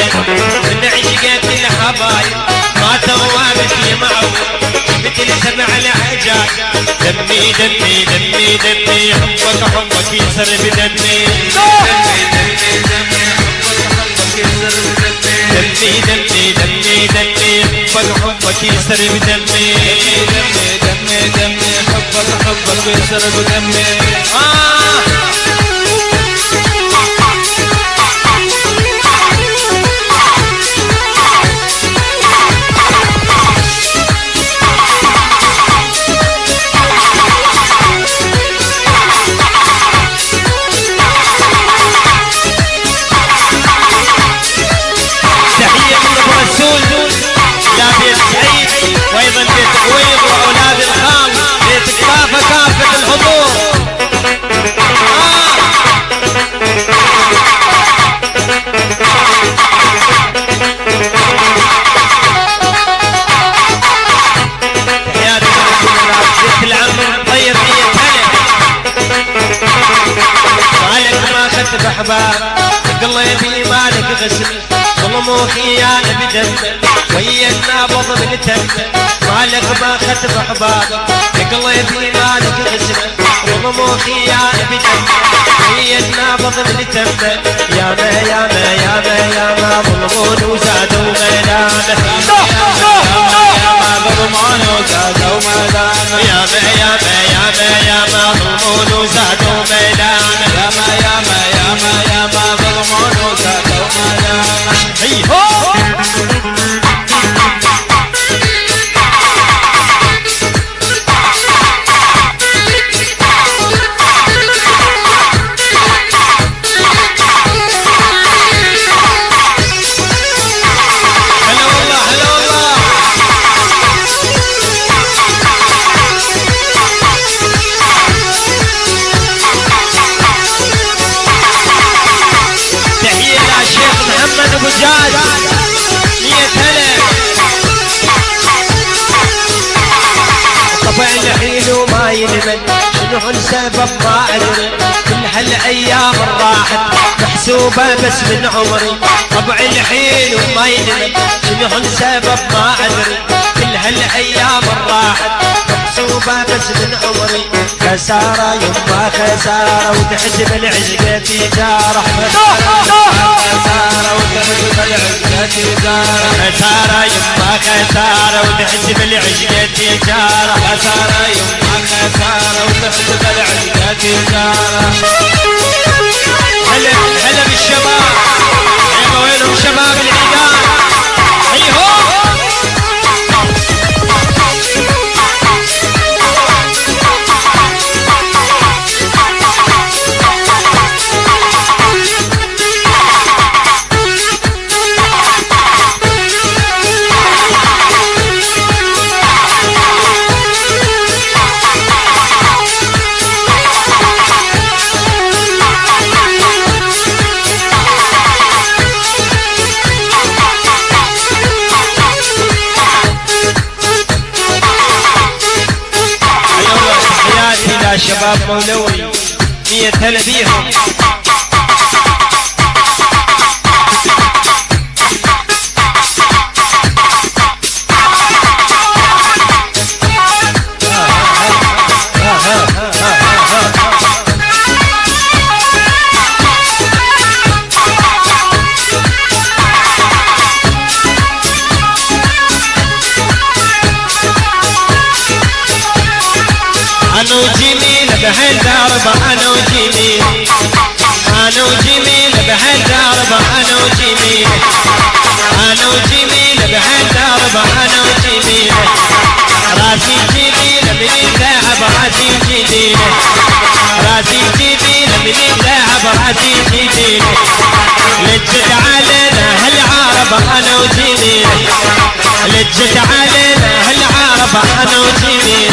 من عشقة الحبايب ما توابت يمعوا مثل سمع العجاج. دمي دمي دمي دمي حبك حبك يسر بدمي. دمي دمي دمي دمي حبك حبك يسر بدمي. دمي دمي دمي حبك حبك يسر بدمي. وايضا بيت عويض واولاد الخال، بيت كافه كافه الحضور. تحياتي بيت العم طيب مية هلا. مالك ما خدت احباب قلبي مالك غسل ظلم وخيانه بدم ويا النابض بالتم. مالك ما خدت احباب قلبي مالك غسل ظلم وخيانه بدم ويا النابض بالتم. يا ما يا ما يا ما يا ما ظلمون وزادوا ميدانه. يا ما ظلمون وزادوا ميدانه. يا ما يا ما يا ما يا ما ظلمون وزادوا ميدانه. يا ما يا ما يا ما يا ما ظلمون وزادوا ميدانه. هي هو بجاج مية هلا. طبع الحين وما ينمل شنو السبب ما ادري. كل هالايام راحت محسوبه بس من عمري. طبع الحين وما ينمل شنو السبب ما ادري. كل هالايام راحت محسوبه بس من عمري. خساره يما خساره وتحسب العشقه تجاره. خسارة وتحسب العشقة تجارة. خسارة يما خسارة وتحسب العشقة تجارة. خسارة يما خسارة وتحسب العشقة تجارة. هلا هلا بالشباب. ايوه وينهم شباب العيدان؟ ايوه يا شباب مولوي مية هلا بيهم. انا وجميل بهالدرب انا وجميل. انا وجميل بهالدرب انا وجميل. انا وجميل بهالدرب انا وجميل. راسي جميل من الذهب راسي جميل. راسي جميل من الذهب راسي جميل. لجت علينا هالعرب انا وجميل. لجت علينا هالعرب انا وجميل.